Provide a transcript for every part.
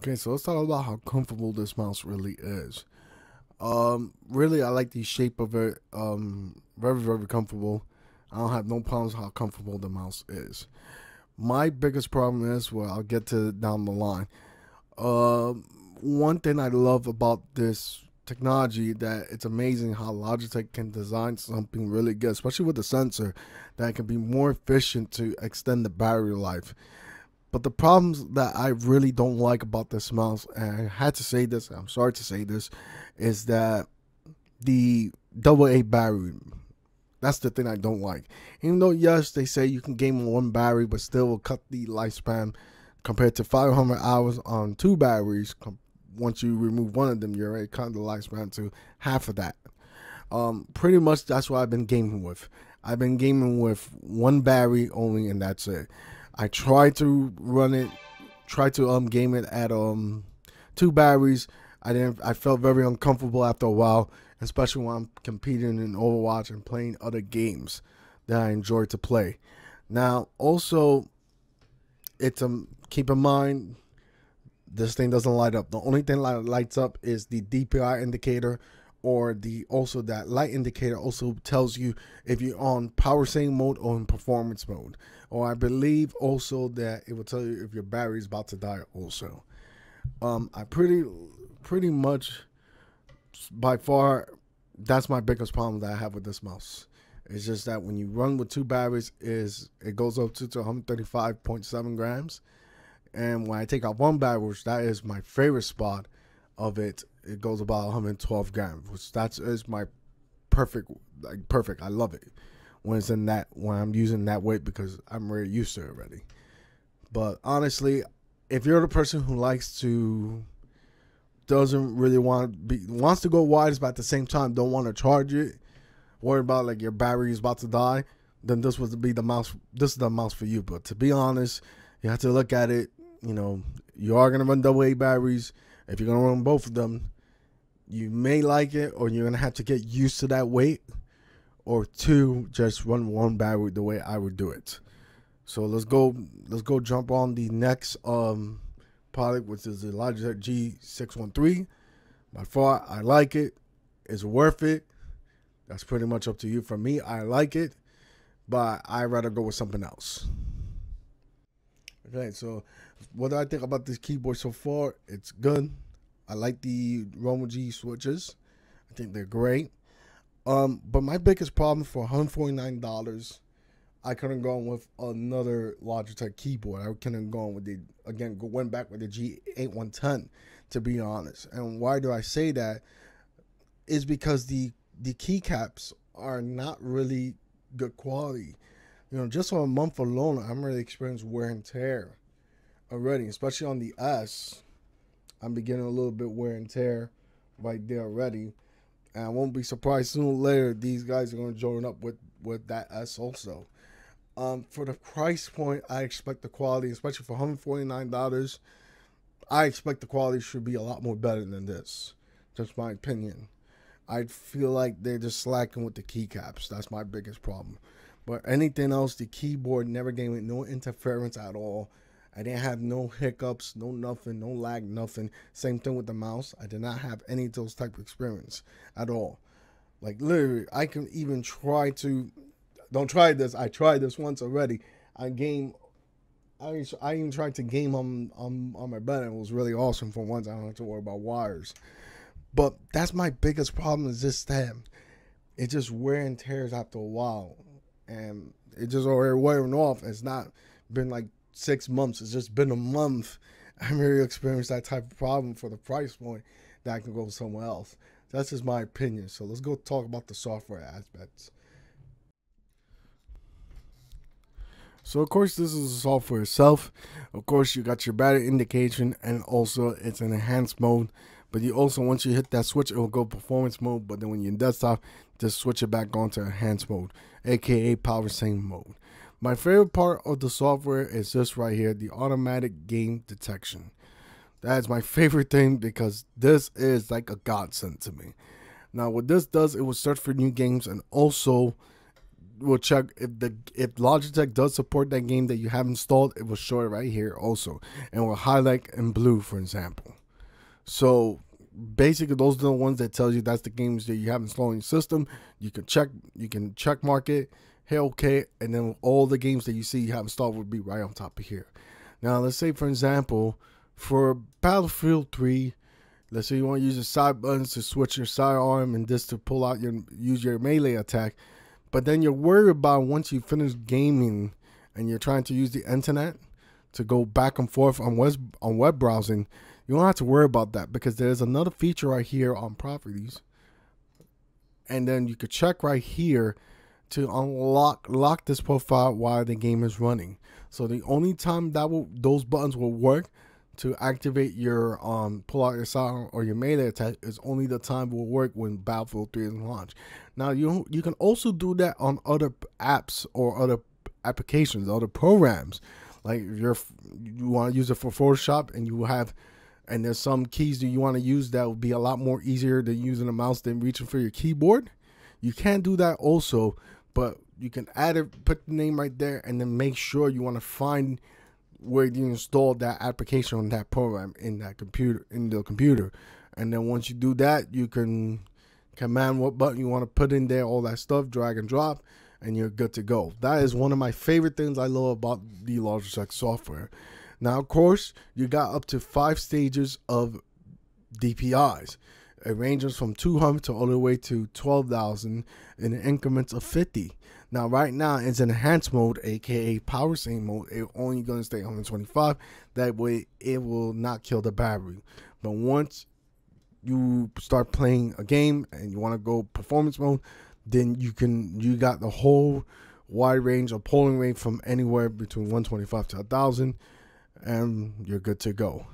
Okay, so let's talk about how comfortable this mouse really is. Really, I like the shape of it. Very comfortable. I don't have no problems how comfortable the mouse is. My biggest problem is, well, I'll get to it down the line. One thing I love about this technology that it's amazing how Logitech can design something really good, especially with the sensor, that can be more efficient to extend the battery life. But the problems that I really don't like about this mouse, and I had to say this, I'm sorry to say this, is that the AA battery, that's the thing I don't like. Even though, yes, they say you can game on one battery, but still will cut the lifespan compared to 500 hours on two batteries. Once you remove one of them, you're already cutting the lifespan to half of that. Pretty much that's what I've been gaming with. I've been gaming with one battery only, and that's it. I tried to run it, tried to game it at two batteries. I felt very uncomfortable after a while, especially when I'm competing in Overwatch and playing other games that I enjoy to play. Now, also, it's keep in mind this thing doesn't light up. The only thing that lights up is the DPI indicator, or that light indicator also tells you if you're on power saving mode or in performance mode. Or I believe also that it will tell you if your battery is about to die also. I pretty much, by far, that's my biggest problem that I have with this mouse. It's just that when you run with two batteries, it goes up to 135.7 grams. And when I take out one battery, which that is my favorite spot of it, it goes about 112 grams, which that is my perfect. I love it when it's in that, when I'm using that weight, because I'm very used to it already. But honestly, if you're the person who doesn't really wants to go wide, but at the same time don't want to charge it, worry about like your battery is about to die, then this would be the mouse. This is the mouse for you. But to be honest, you have to look at it. You know, you are gonna run AA batteries. If you're gonna run both of them, you may like it, or you're gonna have to get used to that weight, or two, just run one battery the way I would do it. So let's go jump on the next product, which is the Logitech G613. By far, I like it. It's worth it. That's pretty much up to you. For me, I like it, but I'd rather go with something else. Okay, so what do I think about this keyboard so far? It's good. I like the Romo G switches. I think they're great. But my biggest problem, for $149, I couldn't go on with another Logitech keyboard. I couldn't go on with went back with the G810, to be honest. And why do I say that? Is because the keycaps are not really good quality. You know, just on a month alone, I'm really experiencing wear and tear already, especially on the S. I'm beginning a little bit wear and tear right there already. And I won't be surprised sooner or later these guys are going to join up with that S also. For the price point, I expect the quality, especially for $149, I expect the quality should be a lot more better than this. Just my opinion. I feel like they're just slacking with the keycaps. That's my biggest problem. But anything else, the keyboard never gave me no interference at all. I didn't have no hiccups, no nothing, no lag, nothing. Same thing with the mouse. I did not have any of those type of experience at all. Like literally, I can even try to, don't try this. I tried this once already. I even tried to game on my bed, and it was really awesome for once. I don't have to worry about wires. But that's my biggest problem, is just that it just wear and tears after a while. And it just already wearing off. It's not been like 6 months. It's just been a month. I really experienced that type of problem for the price point that I can go somewhere else. That's just my opinion. So let's go talk about the software aspects. So of course, this is the software itself. Of course, you got your battery indication, and also it's in enhanced mode. But you also, once you hit that switch, it will go performance mode. But then when you're in desktop, just switch it back on to enhanced mode, aka power saving mode. My favorite part of the software is this right here, the automatic game detection. That's my favorite thing, because this is like a godsend to me. Now what this does, it will search for new games, and also will check if Logitech does support that game that you have installed. It will show it right here also, and will highlight in blue, for example. So basically, those are the ones that tells you that's the games that you have installed in your system. You can check mark it, hit OK, and then all the games that you see you have installed will be right on top of here. Now, let's say, for example, for Battlefield 3, let's say you want to use the side buttons to switch your sidearm and this to pull out use your melee attack, but then you're worried about once you finish gaming and you're trying to use the internet to go back and forth on web browsing. You don't have to worry about that because there's another feature right here on properties, and then you could check right here to lock this profile while the game is running. So the only time that those buttons will work to activate your pull out your sidearm or your melee attack is only the time will work when Battlefield 3 is launched. Now you can also do that on other apps or other applications, other programs. Like if you want to use it for Photoshop and there's some keys that you want to use that would be a lot more easier than using a mouse than reaching for your keyboard. You can do that also, but you can add it, put the name right there, and then make sure you want to find where you installed that application on that program in the computer. And then once you do that, you can command what button you want to put in there, all that stuff, drag and drop, and you're good to go. That is one of my favorite things I love about the Logitech software. Now, of course, you got up to 5 stages of DPIs. It ranges from 200 to all the way to 12,000 in increments of 50. Now, right now, it's in enhanced mode, aka power saving mode. It's only going to stay 125. That way, it will not kill the battery. But once you start playing a game and you want to go performance mode, then you got the whole wide range of polling rate from anywhere between 125 to 1,000. And you're good to go.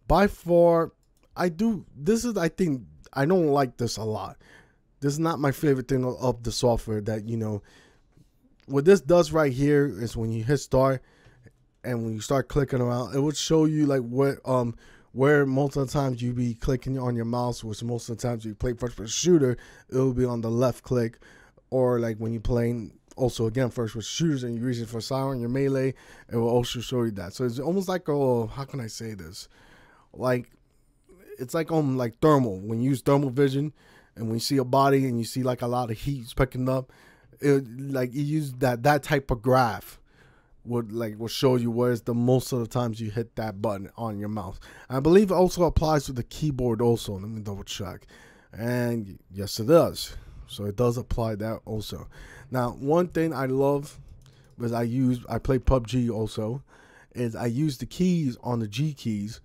By far, I think I don't like this a lot. This is not my favorite thing of the software. That, you know, what this does right here is when you hit start and when you start clicking around, it would show you like where most of the times you be clicking on your mouse, which most of the times you play first person shooter, it will be on the left click, or like when you're playing also again first person shooters and you're reaching for sidearm, your melee, it will also show you that. So it's almost like how can I say this? Like it's like like thermal. When you use thermal vision and when you see a body and you see like a lot of heat picking up, like you use that type of graph will show you where's the most of the times you hit that button on your mouse. I believe it also applies to the keyboard also. Let me double check. And yes, it does. So it does apply that also. Now, one thing I love is I play PUBG also, is I use the keys on the G keys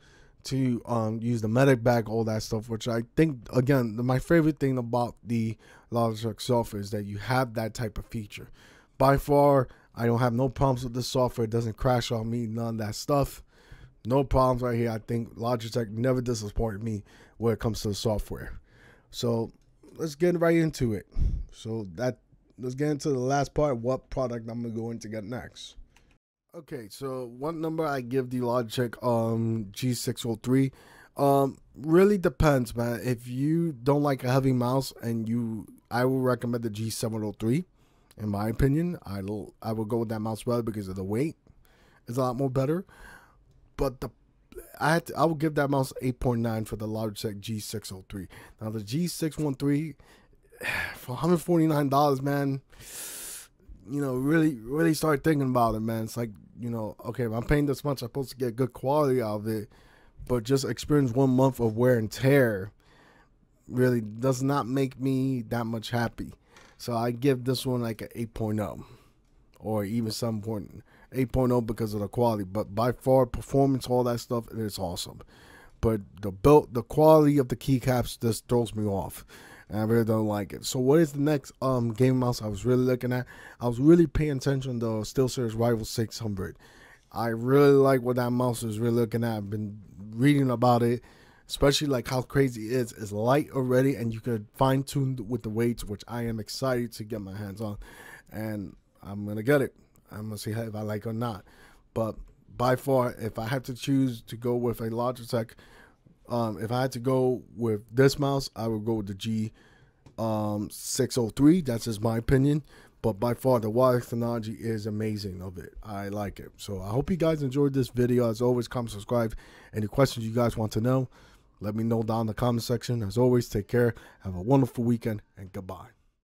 to use the medic bag, all that stuff, which I think, again, my favorite thing about the Logitech software is that you have that type of feature. By far, I don't have no problems with this software. It doesn't crash on me, none of that stuff. No problems right here. I think Logitech never disappointed me when it comes to the software. So let's get right into it. Let's get into the last part, what product I'm going to get next. Okay, so what number I give the Logitech G603 really depends, man. If you don't like a heavy mouse, I will recommend the G703. In my opinion, I will go with that mouse better because of the weight. It's a lot more better. But I will give that mouse 8.9 for the Logitech G603. Now the G613 for $149, man. You know, really start thinking about it, man. It's like, you know, okay, if I'm paying this much, I'm supposed to get good quality out of it, but just experience 1 month of wear and tear really does not make me that much happy. So I give this one like an 8.0 or even 8.0 because of the quality. But by far, performance, all that stuff, it is awesome. But the quality of the keycaps just throws me off. And I really don't like it. So what is the next game mouse I was really looking at? I was really paying attention to the SteelSeries Rival 600. I really like what that mouse is really looking at. I've been reading about it, especially like how crazy it is. It's light already, and you could fine tune with the weights, which I am excited to get my hands on. And I'm gonna get it. I'm gonna see if I like it or not. But by far, if I had to choose to go with a Logitech, if I had to go with this mouse, I would go with the G603. That's just my opinion. but by far the wireless technology is amazing of it. I like it. So I hope you guys enjoyed this video. As always, comment, subscribe. Any questions you guys want to know, let me know down in the comment section. As always, take care. Have a wonderful weekend, and goodbye.